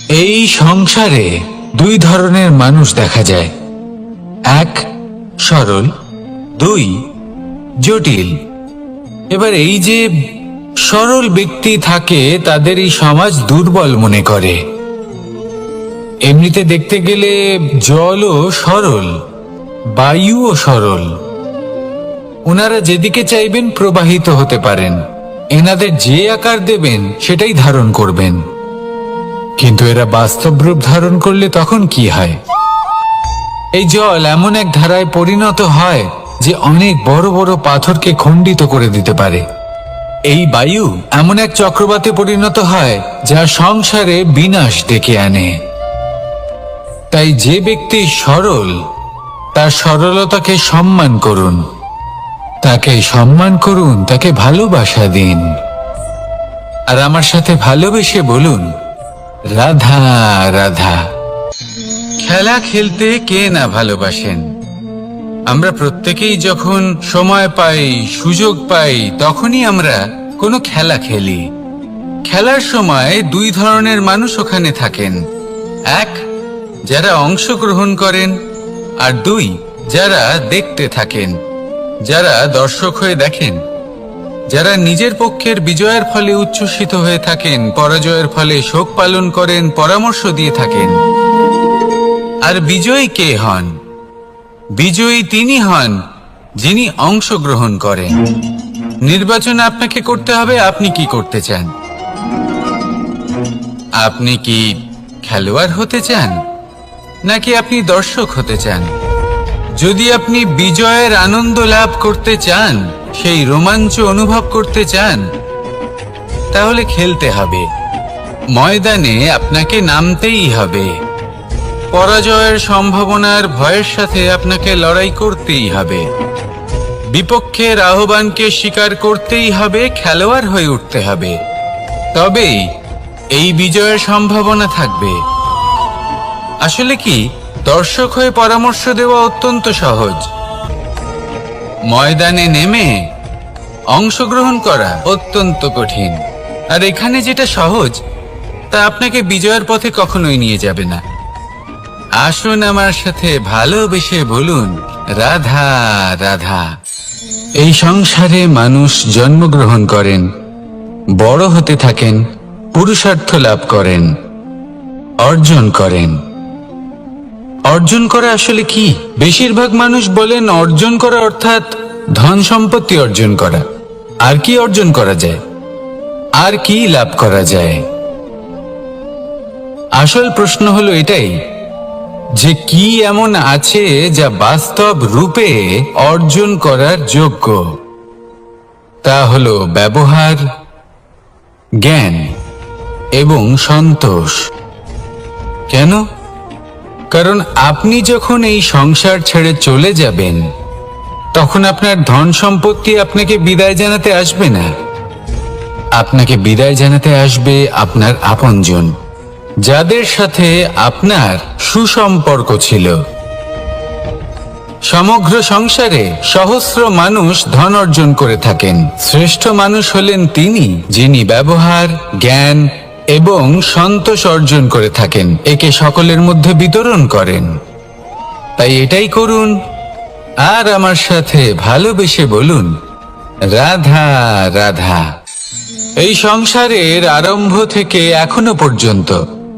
এই সংসারে দুই ধরনের মানুষ দেখা যায়, এক সরল, দুই জটিল। এবার এই যে সরল ব্যক্তি থাকে তাদের এই সমাজ দুর্বল মনে করে। এমনিতে দেখতে গেলে জলও সরল, বায়ুও সরল। ওনারা যেদিকে চাইবেন প্রবাহিত হতে পারেন, এনাদের যে আকার দেবেন সেটাই ধারণ করবেন। কিন্তু এরা বাস্তব রূপ ধারণ করলে তখন কি হয়? এই জল এমন এক ধারায় পরিণত হয় যে অনেক বড় বড় পাথরকে খণ্ডিত করে দিতে পারে। এই বায়ু এমন এক চক্রবাতে পরিণত হয় যা সংসারে বিনাশ ডেকে আনে। তাই যে ব্যক্তি সরল, তার সরলতাকে সম্মান করুন, তাকে সম্মান করুন, তাকে ভালোবাসা দিন। আর আমার সাথে ভালোবেসে বলুন, রাধা রাধা। খেলা খেলতে কে না ভালোবাসেন? আমরা প্রত্যেকেই যখন সময় পাই, সুযোগ পাই, তখনই আমরা কোনো খেলা খেলি। খেলার সময় দুই ধরনের মানুষ ওখানে থাকেন, এক যারা অংশগ্রহণ করেন, আর দুই যারা দেখতে থাকেন, যারা দর্শক হয়ে দেখেন, যারা নিজের পক্ষের বিজয়ের ফলে উচ্ছ্বসিত হয়ে থাকেন, পরাজয়ের ফলে শোক পালন করেন, পরামর্শ দিয়ে থাকেন। আর বিজয়ী কে হন? বিজয়ী তিনি হন যিনি অংশগ্রহণ করেন। নির্বাচন আপনাকে করতে হবে, আপনি কি করতে চান? আপনি কি খেলোয়াড় হতে চান, নাকি আপনি দর্শক হতে চান? যদি আপনি বিজয়ের আনন্দ লাভ করতে চান, সেই রোমাঞ্চ অনুভব করতে চান, তাহলে খেলতে হবে। ময়দানে আপনাকে নামতেই হবে। পরাজয়ের সম্ভাবনার ভয়ের সাথে আপনাকে লড়াই করতেই হবে। বিপক্ষের আহ্বানকে স্বীকার করতেই হবে, খেলোয়াড় হয়ে উঠতে হবে। তবেই এই বিজয়ের সম্ভাবনা থাকবে। আসলে কি, দর্শক হয়ে পরামর্শ দেওয়া অত্যন্ত সহজ, ময়দানে নেমে অংশগ্রহণ করা অত্যন্ত কঠিন। আর এখানে যেটা সহজ, তা আপনাকে বিজয়ের পথে কখনোই নিয়ে যাবে না। আসুন আমার সাথে ভালোবেসে বলুন, রাধা রাধা। এই সংসারে মানুষ জন্মগ্রহণ করেন, বড় হতে থাকেন, পুরুষার্থ লাভ করেন, অর্জন করেন। অর্জন করা আসলে কি? বেশিরভাগ মানুষ বলেন অর্জন করা অর্থাৎ ধন সম্পত্তি অর্জন করা। আর কি অর্জন করা যায়? আর কি লাভ করা যায়? আসল প্রশ্ন হলো এটাই যে কি এমন আছে যা বাস্তব রূপে অর্জন করার যোগ্য। তা হলো ব্যবহার, জ্ঞান এবং সন্তোষ। কেন? কারণ আপনি যখন এই সংসার ছেড়ে চলে যাবেন, তখন আপনার ধন সম্পত্তি আপনাকে বিদায় জানাতে আসবে না। আপনাকে বিদায় জানাতে আসবে আপনার আপনজন, যাদের সাথে আপনার সুসম্পর্ক ছিল। সমগ্র সংসারে সহস্র মানুষ ধন অর্জন করে থাকেন। শ্রেষ্ঠ মানুষ হলেন তিনি যিনি ব্যবহার, জ্ঞান এবং সন্তোষ অর্জন করে থাকেন, একে সকলের মধ্যে বিতরণ করেন। তাই এটাই করুন, আর আমার সাথে ভালোবেসে বলুন, রাধা রাধা। এই সংসারের আরম্ভ থেকে এখনো পর্যন্ত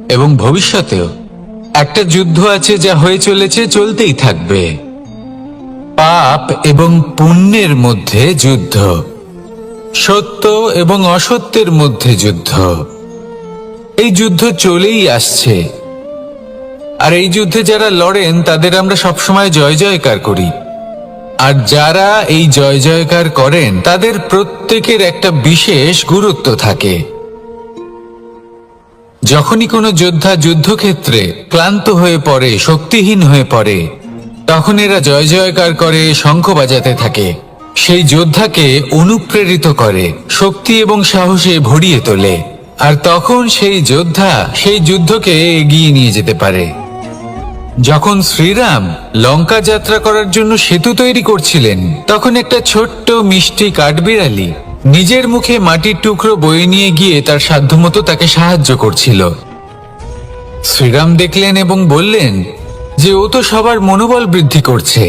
এবং ভবিষ্যতেও একটা যুদ্ধ আছে যা হয়ে চলেছে, চলতেই থাকবে। পাপ এবং পুণ্যের মধ্যে যুদ্ধ, সত্য এবং অসত্যের মধ্যে যুদ্ধ। এই যুদ্ধ চলেই আসছে। আর এই যুদ্ধে যারা লড়েন তাদের আমরা সবসময় জয় জয়কার করি। আর যারা এই জয় জয়কার করেন তাদের প্রত্যেকের একটা বিশেষ গুরুত্ব থাকে। যখনই কোনো যোদ্ধা যুদ্ধক্ষেত্রে ক্লান্ত হয়ে পড়ে, শক্তিহীন হয়ে পড়ে, তখন এরা জয় জয়কার করে, শঙ্খ বাজাতে থাকে। সেই যোদ্ধাকে অনুপ্রেরিত করে, শক্তি এবং সাহসে ভরিয়ে তোলে। আর তখন সেই যোদ্ধা সেই যুদ্ধকে এগিয়ে নিয়ে যেতে পারে। যখন শ্রীরাম লঙ্কা যাত্রা করার জন্য সেতু তৈরি করছিলেন, তখন একটা ছোট্ট মিষ্টি কাঠবিড়ালি নিজের মুখে মাটির টুকরো বয়ে নিয়ে গিয়ে তার সাধ্যমতো তাকে সাহায্য করছিল। শ্রীরাম দেখলেন এবং বললেন যে ও তো সবার মনোবল বৃদ্ধি করছে,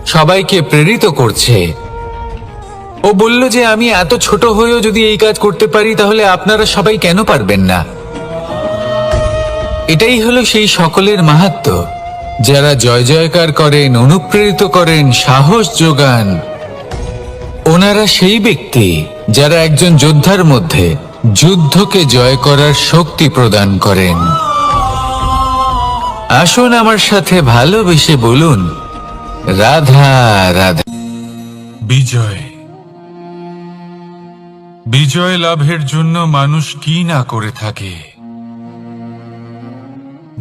সবাইকে প্রেরিত করছে। ও বলল যে আমি এত ছোট হয়েও যদি এই কাজ করতে পারি, তাহলে আপনারা সবাই কেন পারবেন না? এটাই হলো সেই সকলের মাহাত্ম্য, যারা জয় জয়কার করেন, অনুপ্রেরিত করেন, সাহস যোগান। ওনারা সেই ব্যক্তি যারা একজন যোদ্ধার মধ্যে যুদ্ধকে জয় করার শক্তি প্রদান করেন। আসুন আমার সাথে ভালোবেসে বলুন, রাধা রাধা। বিজয়, বিজয় লাভের জন্য মানুষ কি না করে থাকে,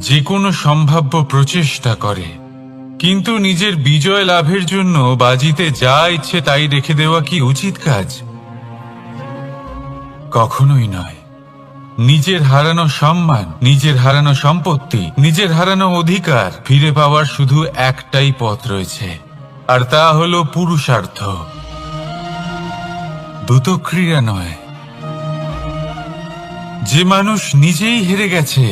যে কোনো সম্ভাব্য প্রচেষ্টা করে, কিন্তু নিজের বিজয় লাভের জন্য বাজিতে যা ইচ্ছে তাই রেখে দেওয়া কি উচিত কাজ? কখনোই নয়। নিজের হারানো সম্মান, নিজের হারানো সম্পত্তি, নিজের হারানো অধিকার ফিরে পাওয়ার শুধু একটাই পথ রয়েছে, আর তা হলো পুরুষার্থ, দ্রুতক্রিয়া নয়। যে মানুষ নিজেই হেরে গেছে,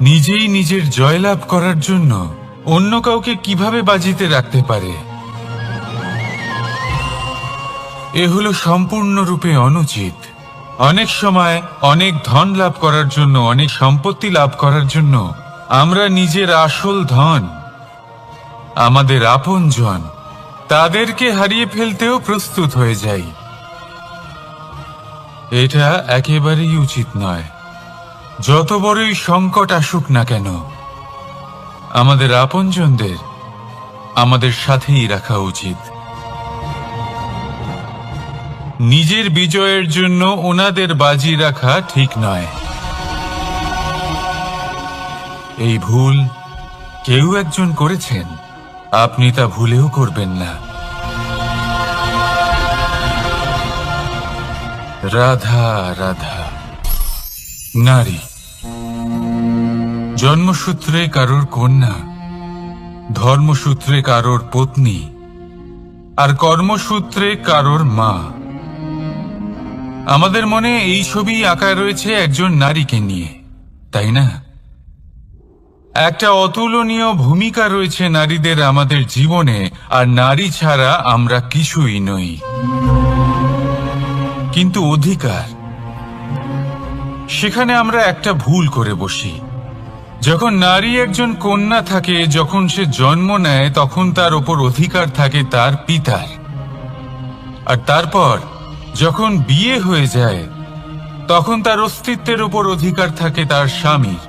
নিজেই নিজের জয়লাভ করার জন্য অন্য কাউকে কিভাবে বাজিতে রাখতে পারে? এ হলো সম্পূর্ণরূপে অনুচিত। অনেক সময় অনেক ধন লাভ করার জন্য, অনেক সম্পত্তি লাভ করার জন্য আমরা নিজের আসল ধন, আমাদের আপনজন, তাদেরকে হারিয়ে ফেলতেও প্রস্তুত হয়ে যাই। এটা একেবারেই উচিত নয়। যত বড়ই সংকট আসুক না কেন, আমাদের আপনজনদের আমাদের সাথেই রাখা উচিত। নিজের বিজয়ের জন্য ওনাদের বাজি রাখা ঠিক নয়। এই ভুল কেউ একজন করেছেন, আপনি তা ভুলেও করবেন না। রাধা রাধা। নারী জন্মসূত্রে কারোর কন্যা, ধর্মসূত্রে কারোর পত্নী, আর কর্মসূত্রে কারোর মা। আমাদের মনে এই ছবি আঁকা রয়েছে একজন নারীকে নিয়ে, তাই না? একটা অতুলনীয় ভূমিকা রয়েছে নারীদের আমাদের জীবনে, আর নারী ছাড়া আমরা কিছুই নই। কিন্তু অধিকার, সেখানে আমরা একটা ভুল করে বসি। যখন নারী একজন কন্যা থাকে, যখন সে জন্ম নেয়, তখন তার ওপর অধিকার থাকে তার পিতার। আর তারপর যখন বিয়ে হয়ে যায়, তখন তার অস্তিত্বের ওপর অধিকার থাকে তার স্বামীর।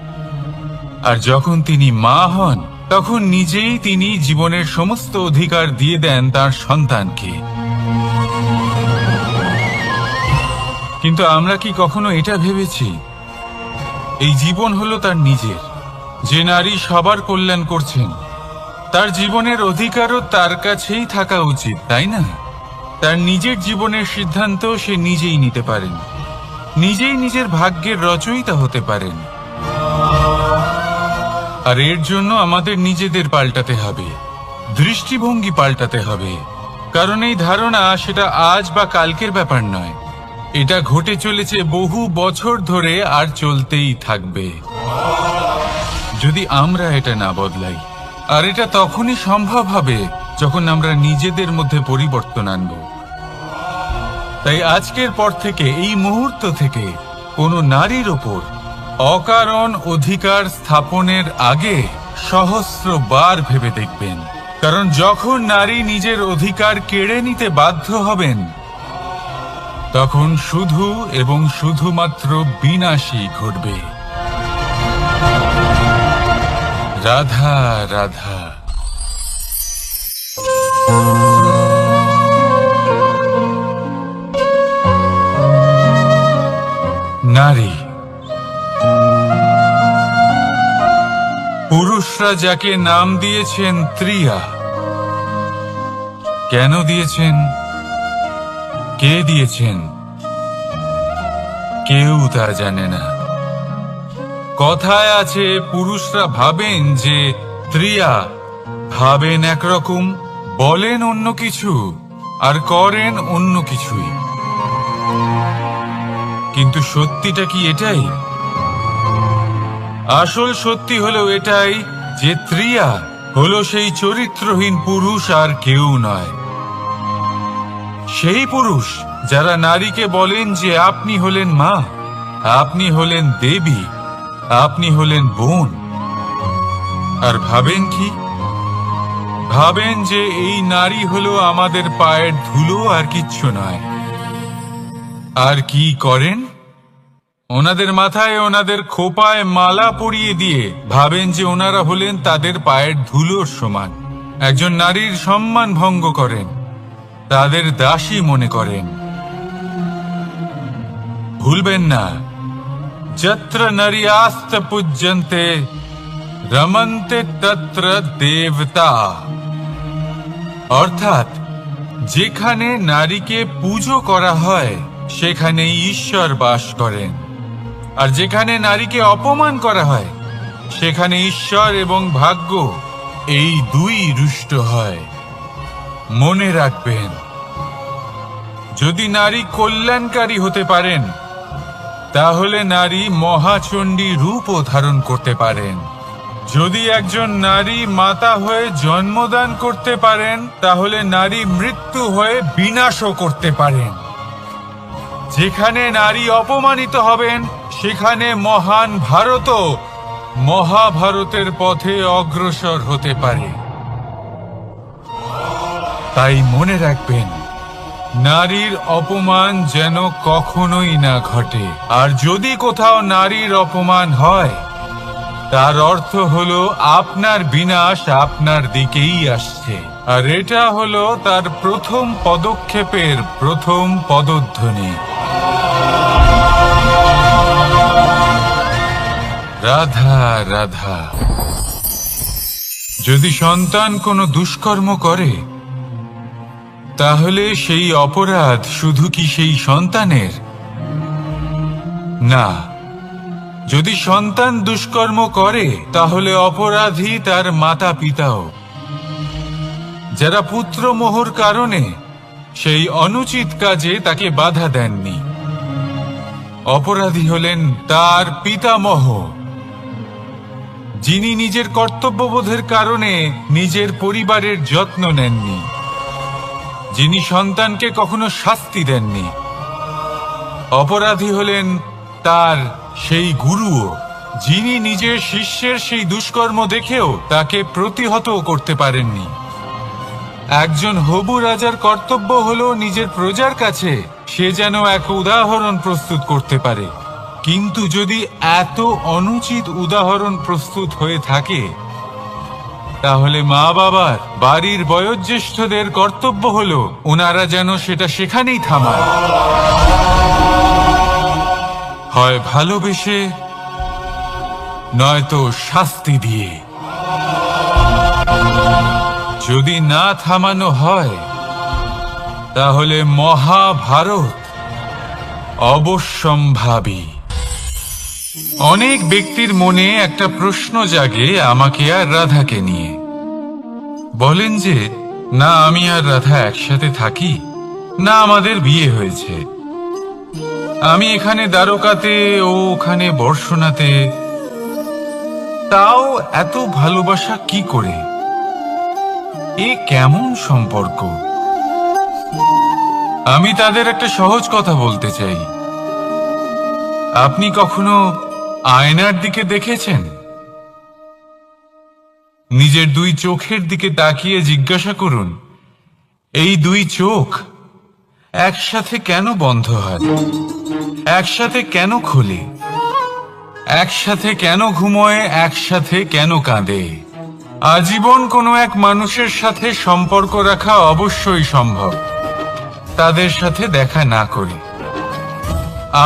আর যখন তিনি মা হন, তখন নিজেই তিনি জীবনের সমস্ত অধিকার দিয়ে দেন তার সন্তানকে। কিন্তু আমরা কি কখনো এটা ভেবেছি এই জীবন হলো তার নিজের? যে নারী সবার কল্যাণ করছেন, তার জীবনের অধিকারও তার কাছেই থাকা উচিত, তাই না? তার নিজের জীবনের সিদ্ধান্ত সে নিজেই নিতে পারেন, নিজেই নিজের ভাগ্যের রচয়িতা হতে পারেন। আর এর জন্য আমাদের নিজেদের পাল্টাতে হবে, দৃষ্টিভঙ্গি পাল্টাতে হবে। কারণ এই ধারণা সেটা আজ বা কালকের ব্যাপার নয়, এটা ঘটে চলেছে বহু বছর ধরে, আর চলতেই থাকবে যদি আমরা এটা না বদলাই। আর এটা তখনই সম্ভব হবে যখন আমরা নিজেদের মধ্যে পরিবর্তন আনব। তাই আজকের পর থেকে, এই মুহূর্ত থেকে, কোনো নারীর ওপর অকারণ অধিকার স্থাপনের আগে সহস্রবার ভেবে দেখবেন। কারণ যখন নারী নিজের অধিকার কেড়ে নিতে বাধ্য হবেন, তখন শুধু এবং শুধুমাত্র বিনাশই ঘটবে। রাধা রাধা। নারী, পুরুষরা যাকে নাম দিয়েছেন ত্রিয়া, কেন দিয়েছেন, কে দিয়েছেন, কেউ তা জানে না। কথায় আছে, পুরুষরা ভাবেন যে ত্রিয়া, ভাবেন একরকম, বলেন অন্য কিছু, আর করেন অন্য কিছুই। কিন্তু সত্যিটা কি এটাই? আসল সত্যি হলো এটাই যে ত্রিয়া হলো সেই চরিত্রহীন পুরুষ আর কেউ নয়। সেই পুরুষ যারা নারীকে বলেন যে আপনি হলেন মা, আপনি হলেন দেবী, আপনি হলেন বোন। আর ভাবেন কি? ভাবেন যে এই নারী হলো আমাদের পায়ের ধুলো আর কিচ্ছু নয়। আর কি করেন? ওনাদের মাথায় ওনাদের খোপায় মালা পরিয়ে দিয়ে ভাবেন যে ওনারা হলেন তাদের পায়ের ধুলোর সমান। একজন নারীর সম্মান ভঙ্গ করেন, তাদের দাসী মনে করেন। ভুলবেন না, যত্র নারীয়াস্ত পূজ্যন্তে রমন্তে তত্র দেবতা। অর্থাৎ যেখানে নারীকে পুজো করা হয় সেখানে ঈশ্বর বাস করেন, আর যেখানে নারীকে অপমান করা হয় সেখানে ঈশ্বর এবং ভাগ্য এই দুই রুষ্ট হয়। মনে রাখবেন, যদি নারী কল্যাণকারী হতে পারেন তাহলে নারী মহাচণ্ডী রূপও ধারণ করতে পারেন। যদি একজন নারী মাতা হয়ে জন্মদান করতে পারেন তাহলে নারী মৃত্যু হয়ে বিনাশও করতে পারেন। যেখানে নারী অপমানিত হবেন সেখানে মহান ভারতও মহাভারতের পথে অগ্রসর হতে পারে। তাই মনে রাখবেন, নারীর অপমান যেন কখনোই না ঘটে। আর যদি কোথাও নারীর অপমান হয় তার অর্থ হলো আপনার বিনাশ আপনার দিকেই আসছে। আর এটা হলো তার প্রথম পদক্ষেপের প্রথম পদধ্বনি। রাধা রাধা। যদি সন্তান কোনো দুষ্কর্ম করে তাহলে সেই অপরাধ শুধু কি সেই সন্তানের? না, যদি সন্তান দুষ্কর্ম করে তাহলে অপরাধী তার মাতা পিতাও, যারা পুত্রমোহর কারণে সেই অনুচিত কাজে তাকে বাধা দেননি। অপরাধী হলেন তার পিতামহ, যিনি নিজের কর্তব্যবোধের কারণে নিজের পরিবারের যত্ন নেননি, যিনি সন্তানকে কখনো শাস্তি দেননি। অপরাধী হলেন তার সেই গুরুও, যিনি নিজের শিষ্যের সেই দুষ্কর্ম দেখেও তাকে প্রতিহত করতে পারেননি। একজন হবু রাজার কর্তব্য হলো নিজের প্রজার কাছে সে যেন এক উদাহরণ প্রস্তুত করতে পারে। কিন্তু যদি এত অনুচিত উদাহরণ প্রস্তুত হয়ে থাকে তাহলে মা বাবার, বাড়ির বয়োজ্যেষ্ঠদের কর্তব্য হলো ওনারা যেন সেটা সেখানেই থামায়, হয় ভালোবেসে নয়তো শাস্তি দিয়ে। যদি না থামানো হয় তাহলে মহাভারত অবশ্যম্ভাবী। অনেক ব্যক্তির মনে একটা প্রশ্ন জাগে আমাকে আর রাধাকে নিয়ে। বলেন যে না আমি আর রাধা একসাথে থাকি, না আমাদের বিয়ে হয়েছে। আমি এখানে দ্বারকাতে, ও ওখানে বর্ষনাতে, তাও এত ভালোবাসা কি করে? এ কেমন সম্পর্ক? আমি তাদের একটা সহজ কথা বলতে চাই। আপনি কখনো আয়নার দিকে দেখেছেন? নিজের দুই চোখের দিকে তাকিয়ে জিজ্ঞাসা করুন, এই দুই চোখ একসাথে কেন বন্ধ হয়, একসাথে কেন খোলে, একসাথে কেন ঘুমোয়, একসাথে কেন কাঁদে? আজীবন কোনো এক মানুষের সাথে সম্পর্ক রাখা অবশ্যই সম্ভব, তাদের সাথে দেখা না করে।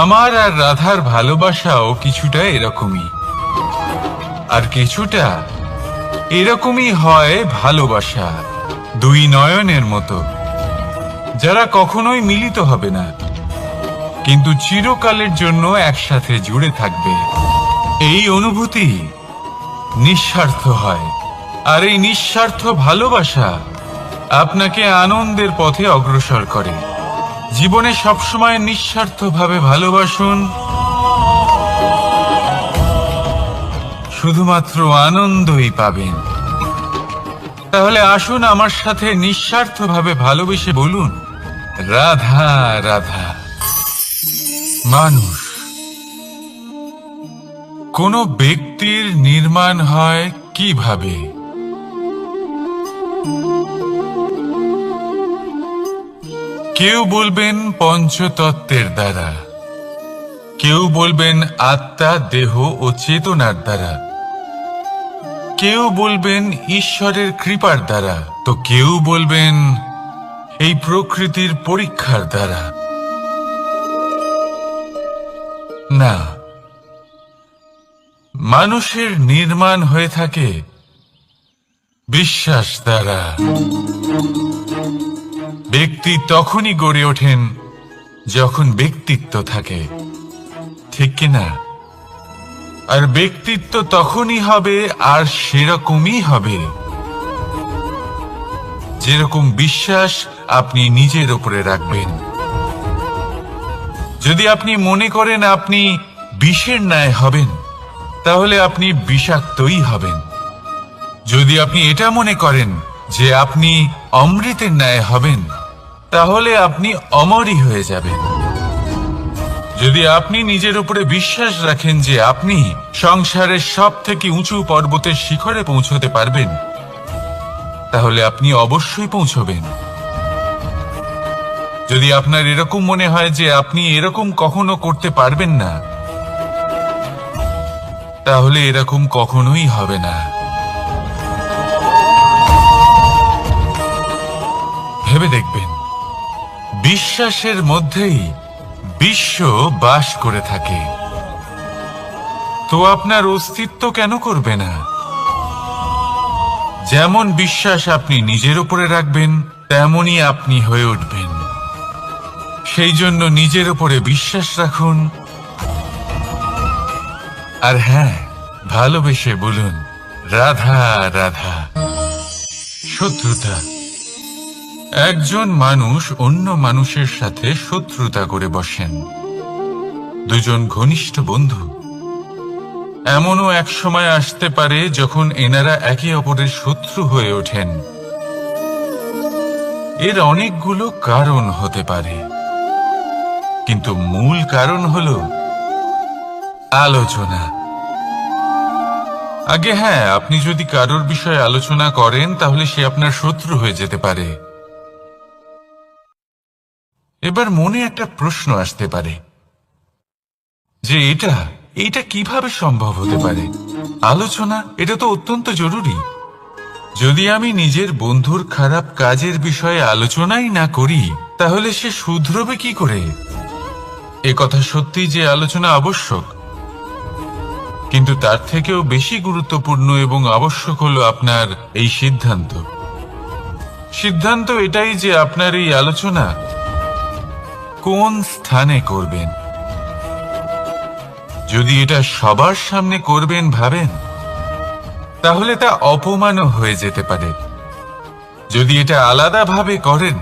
আমার আর রাধার ভালোবাসাও কিছুটা এরকমই, আর কিছুটা এরকমই হয় ভালোবাসা দুই নয়নের মতো, যারা কখনোই মিলিত হবে না কিন্তু চিরকালের জন্য একসাথে জুড়ে থাকবে। এই অনুভূতি নিঃস্বার্থ হয়, আর এই নিঃস্বার্থ ভালোবাসা আপনাকে আনন্দের পথে অগ্রসর করে। জীবনে সবসময় নিঃস্বার্থভাবে ভালোবাসুন, শুধুমাত্র আনন্দই পাবেন। তাহলে আসুন আমার সাথে নিঃস্বার্থভাবে ভালোবেসে বলুন, রাধা রাধা। মানুষ, কোন ব্যক্তির নির্মাণ হয় কিভাবে? কেউ বলবেন পঞ্চতত্ত্বের দ্বারা, কেউ বলবেন আত্মা, দেহ ও চেতনার দ্বারা, কেউ বলবেন ঈশ্বরের কৃপার দ্বারা, তো কেউ বলবেন এই প্রকৃতির পরীক্ষার দ্বারা। না, মানুষের নির্মাণ হয়ে থাকে বিশ্বাস দ্বারা। ব্যক্তি তখনই গড়ে ওঠেন যখন ব্যক্তিত্ব থাকে, ঠিক কিনা? আর ব্যক্তিত্ব তখনই হবে আর সেরকমই হবে যেরকম বিশ্বাস আপনি নিজের উপরে রাখবেন। যদি আপনি মনে করেন আপনি বিষের ন্যায় হবেন, তাহলে আপনি বিষাক্তই হবেন। যদি আপনি এটা মনে করেন যে আপনি অমৃতের ন্যায় হবেন, তাহলে আপনি অমরই হয়ে যাবেন। যদি আপনি নিজের উপরে বিশ্বাস রাখেন যে আপনি সংসারের সব থেকে উঁচু পর্বতের শিখরে পৌঁছতে পারবেন, তাহলে আপনি অবশ্যই পৌঁছবেন। যদি আপনার এরকম মনে হয় যে আপনি এরকম কখনো করতে পারবেন না, তাহলে এরকম কখনোই হবে না। ভেবে দেখবেন, বিশ্বাসের মধ্যেই বিশ্ব বাস করে থাকে। তো আপনার অস্তিত্ব কেন করবে না? যেমন বিশ্বাস আপনি নিজের উপরে রাখবেন, তেমনই আপনি হয়ে উঠবেন। সেই জন্য নিজের উপরে বিশ্বাস রাখুন। আর হ্যাঁ, ভালোবেসে বলুন, রাধা রাধা। শত্রুতা, একজন মানুষ অন্য মানুষের সাথে শত্রুতা করে বসেন। দুজন ঘনিষ্ঠ বন্ধু, এমনও এক সময় আসতে পারে যখন এনারা একে অপরের শত্রু হয়ে ওঠেন। এর অনেকগুলো কারণ হতে পারে, কিন্তু মূল কারণ হল আলোচনা। আগে হ্যাঁ, আপনি যদি কারোর বিষয়ে আলোচনা করেন, তাহলে সে আপনার শত্রু হয়ে যেতে পারে। এবার মনে একটা প্রশ্ন আসতে পারে যে এটা কিভাবে সম্ভব হতে পারে? আলোচনা, এটা তো অত্যন্ত জরুরি। যদি আমি নিজের বন্ধুর খারাপ কাজের বিষয়ে আলোচনাই না করি, তাহলে সে শুধরবে কি করে? এ কথা সত্যি যে আলোচনা আবশ্যক, কিন্তু তার থেকেও বেশি গুরুত্বপূর্ণ এবং আবশ্যক হলো আপনার এই সিদ্ধান্ত। সিদ্ধান্ত এটাই যে আপনার এই আলোচনা কোন স্থানে করবেন। যদি এটা সবার সামনে করবেন ভাবেন, তাহলে তা অপমানও হয়ে যেতে পারে। যদি এটা আলাদাভাবে করেন,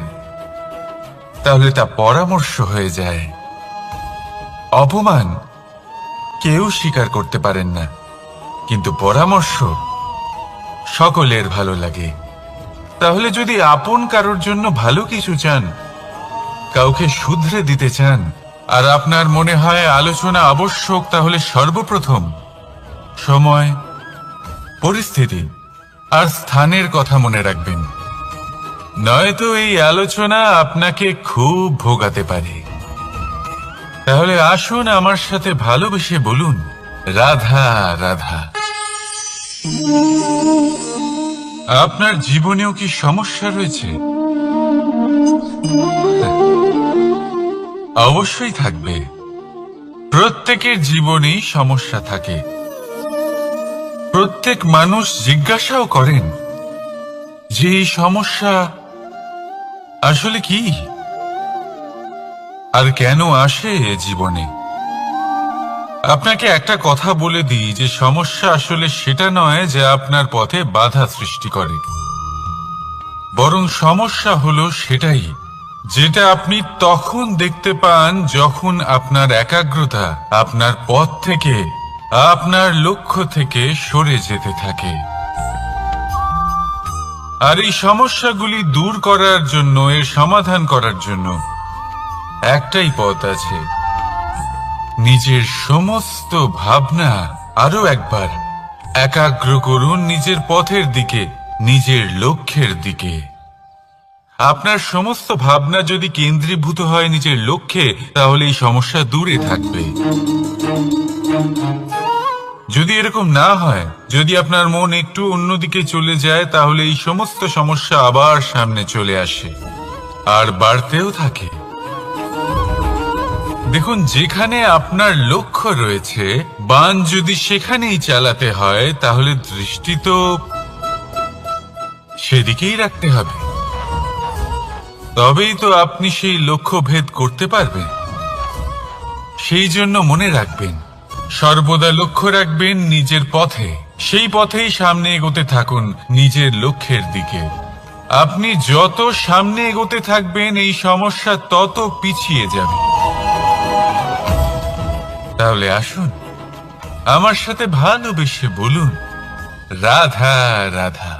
তাহলে তা পরামর্শ হয়ে যায়। অপমান কেউ স্বীকার করতে পারেন না, কিন্তু পরামর্শ সকলের ভালো লাগে। তাহলে যদি আপন কারোর জন্য ভালো কিছু চান, কাউকে শুধরে দিতে চান, আর আপনার মনে হয় আলোচনা আবশ্যক, তাহলে সর্বপ্রথম সময়, পরিস্থিতি আর স্থানের কথা মনে রাখবেন। নয়তো এই আলোচনা আপনাকে খুব ভোগাতে পারে। তাহলে আসুন আমার সাথে ভালোবেসে বলুন, রাধা রাধা। আপনার জীবনেও কি সমস্যা রয়েছে? অবশ্যই থাকবে। প্রত্যেকের জীবনেই সমস্যা থাকে। প্রত্যেক মানুষ জিজ্ঞাসাও করেন যে এই সমস্যা আসলে কি আর কেন আসে জীবনে। আপনাকে একটা কথা বলে দিই যে সমস্যা আসলে সেটা নয় যে আপনার পথে বাধা সৃষ্টি করে, বরং সমস্যা হলো সেটাই যেটা আপনি তখন দেখতে পান যখন আপনার একাগ্রতা আপনার পথ থেকে আপনার লক্ষ্য থেকে সরে যেতে থাকে। আর এই সমস্যাগুলি দূর করার জন্য, এর সমাধান করার জন্য একটাই পথ আছে। নিজের সমস্ত ভাবনা আরো একবার একাগ্র করুন নিজের পথের দিকে, নিজের লক্ষ্যের দিকে। আপনার সমস্ত ভাবনা যদি কেন্দ্রীভূত হয় নিজের লক্ষ্যে, তাহলে এই সমস্যা দূরে থাকবে। যদি এরকম না হয়, যদি আপনার মন একটু অন্যদিকে চলে যায়, তাহলে এই সমস্ত সমস্যা আবার সামনে চলে আসে আর বাড়তেও থাকে। দেখুন, যেখানে আপনার লক্ষ্য রয়েছে, বাণ যদি সেখানেই চালাতে হয়, তাহলে দৃষ্টি তো সেদিকেই রাখতে হবে। তবেই তো আপনি সেই লক্ষ্য ভেদ করতে পারবেন। সেই জন্য মনে রাখবেন, সর্বদা লক্ষ্য রাখবেন নিজের পথে, সেই পথেই সামনে এগোতে থাকুন নিজের লক্ষ্যের দিকে। আপনি যত সামনে এগোতে থাকবেন, এই সমস্যা তত পিছিয়ে যাবে। তাহলে আসুন, আমার সাথে ভালোবেসে বলুন, রাধা রাধা।